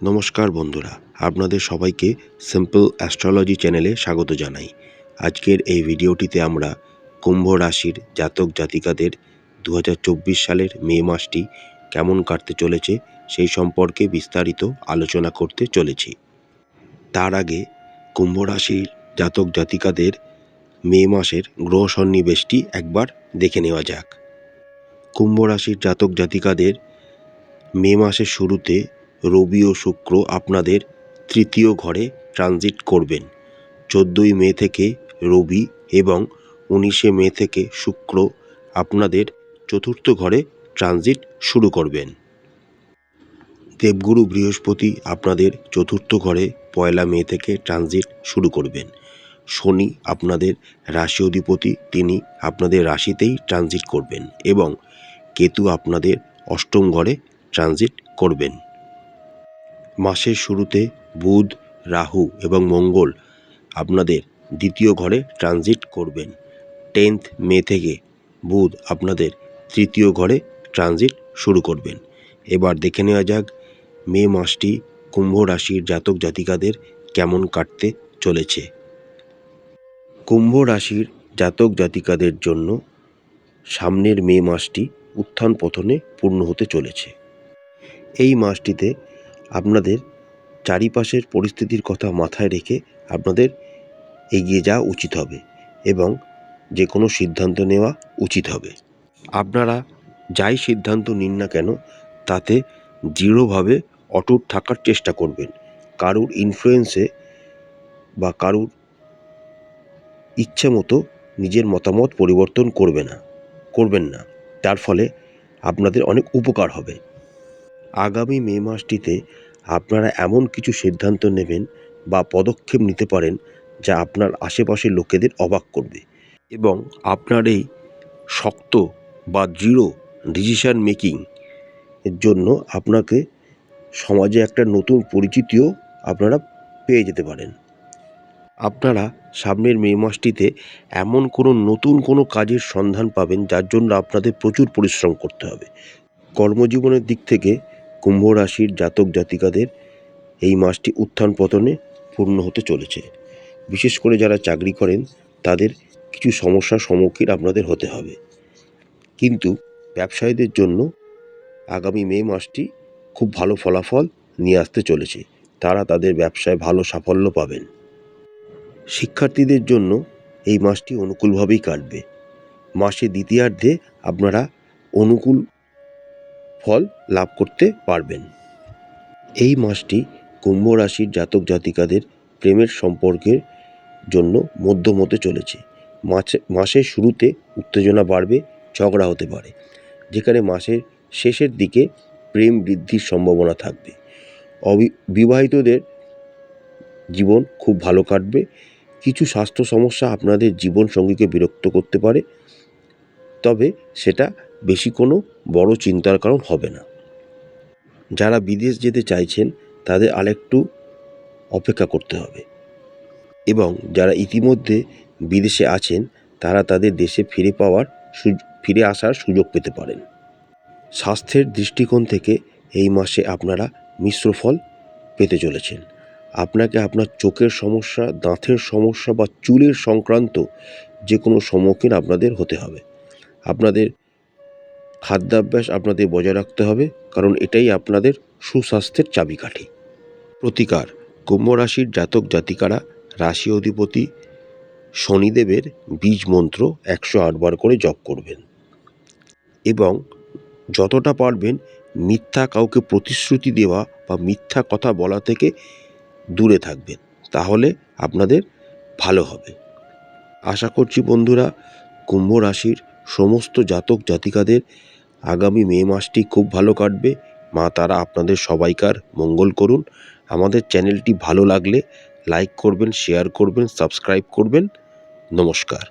নমস্কার বন্ধুরা, আপনাদের সবাইকে সিম্পল অ্যাস্ট্রোলজি চ্যানেলে স্বাগত জানাই। আজকের এই ভিডিওটিতে আমরা কুম্ভ রাশির জাতক জাতিকাদের 2024 সালের মে মাসটি কেমন কাটতে চলেছে সেই সম্পর্কে বিস্তারিত আলোচনা করতে চলেছি। তার আগে কুম্ভ রাশির জাতক জাতিকাদের মে মাসের গ্রহ সন্নিবেশটি একবার দেখে নেওয়া যাক। কুম্ভ রাশির জাতক জাতিকাদের মে মাসের শুরুতে রবি ও শুক্র আপনাদের তৃতীয় ঘরে ট্রানজিট করবেন। 14ই মে থেকে রবি এবং 19শে মে থেকে শুক্র আপনাদের চতুর্থ ঘরে ট্রানজিট শুরু করবেন। দেবগুরু বৃহস্পতি আপনাদের চতুর্থ ঘরে 1লা মে থেকে ট্রানজিট শুরু করবেন। শনি আপনাদের রাশি অধিপতি, তিনি আপনাদের রাশিতেই ট্রানজিট করবেন এবং কেতু আপনাদের অষ্টম ঘরে ট্রানজিট করবেন। মাসের শুরুতে বুধ, রাহু এবং মঙ্গল আপনাদের দ্বিতীয় ঘরে ট্রানজিট করবেন। 10th মে থেকে বুধ আপনাদের তৃতীয় ঘরে ট্রানজিট শুরু করবেন। এবার দেখে নেওয়া যাক মে মাসটি কুম্ভ রাশির জাতক জাতিকাদের কেমন কাটতে চলেছে। কুম্ভ রাশির জাতক জাতিকাদের জন্য সামনের মে মাসটি উত্থান পতনে পূর্ণ হতে চলেছে। এই মাসটিতে আপনাদের চারিপাশের পরিস্থিতির কথা মাথায় রেখে আপনাদের এগিয়ে যাওয়া উচিত হবে এবং যে কোনো সিদ্ধান্ত নেওয়া উচিত হবে। আপনারা যাই সিদ্ধান্ত নিন না কেন তাতে দৃঢ়ভাবে অটুট থাকার চেষ্টা করবেন। কারুর ইনফ্লুয়েন্সে বা কারুর ইচ্ছে মতো নিজের মতামত পরিবর্তন করবেন না। তার ফলে আপনাদের অনেক উপকার হবে। আগামী মে মাসটিতে আপনারা এমন কিছু সিদ্ধান্ত নেবেন বা পদক্ষেপ নিতে পারেন যা আপনার আশেপাশের লোকেদের অবাক করবে এবং আপনার এই শক্ত বা দৃঢ় ডিসিশন মেকিং এর জন্য আপনাকে সমাজে একটা নতুন পরিচিতিও আপনারা পেয়ে যেতে পারেন। আপনারা সামনের মে মাসটিতে এমন নতুন কোনো কাজের সন্ধান পাবেন যার জন্য আপনাদের প্রচুর পরিশ্রম করতে হবে। কর্মজীবনের দিক থেকে কুম্ভ রাশির জাতক জাতিকাদের এই মাসটি উত্থান পতনে পূর্ণ হতে চলেছে। বিশেষ করে যারা চাকরি করেন তাদের কিছু সমস্যার সম্মুখীন আপনাদের হতে হবে, কিন্তু ব্যবসায়ীদের জন্য আগামী মে মাসটি খুব ভালো ফলাফল নিয়ে আসতে চলেছে। তারা তাদের ব্যবসায় ভালো সাফল্য পাবেন। শিক্ষার্থীদের জন্য এই মাসটি অনুকূলভাবেই কাটবে। মাসের দ্বিতীয়ার্ধে আপনারা অনুকূল ফল লাভ করতে পারবেন। এই মাসটি কুম্ভ রাশির জাতক জাতিকাদের প্রেমের সম্পর্কের জন্য মধ্যম হতে চলেছে। মাসের শুরুতে উত্তেজনা বাড়বে, ঝগড়া হতে পারে, যেখানে মাসের শেষের দিকে প্রেম বৃদ্ধির সম্ভাবনা থাকবে। বিবাহিতদের জীবন খুব ভালো কাটবে। কিছু স্বাস্থ্য সমস্যা আপনাদের জীবন সঙ্গীকে বিরক্ত করতে পারে, তবে সেটা বেশি কোনো বড় চিন্তার কারণ হবে না। যারা বিদেশ যেতে চাইছেন তাদের আরেকটু অপেক্ষা করতে হবে এবং যারা ইতিমধ্যে বিদেশে আছেন তারা তাদের দেশে ফিরে আসার সুযোগ পেতে পারেন। স্বাস্থ্যের দৃষ্টিকোণ থেকে এই মাসে আপনারা মিশ্র ফল পেতে চলেছেন। আপনাকে আপনার চোখের সমস্যা, দাঁতের সমস্যা বা চুলের সংক্রান্ত যে কোনো সম্মুখীন আপনাদের হতে হবে। আপনাদের খাদ্যাভ্যাস আপনাদের বজায় রাখতে হবে, কারণ এটাই আপনাদের সুস্বাস্থ্যের চাবিকাঠি। প্রতিকার: কুম্ভ রাশির জাতক জাতিকারা রাশি অধিপতি শনিদেবের বীজ মন্ত্র 108 বার করে জপ করবেন এবং যতটা পারবেন মিথ্যা কাউকে প্রতিশ্রুতি দেওয়া বা মিথ্যা কথা বলা থেকে দূরে থাকবেন, তাহলে আপনাদের ভালো হবে। আশা করছি বন্ধুরা, কুম্ভ রাশির সমস্ত জাতক জাতিকাদের আগামী মে মাসটি খুব ভালো কাটবে। মা তারা আপনাদের সবাইকার মঙ্গল করুন। আমাদের চ্যানেলটি ভালো লাগলে লাইক করবেন, শেয়ার করবেন, সাবস্ক্রাইব করবেন। নমস্কার।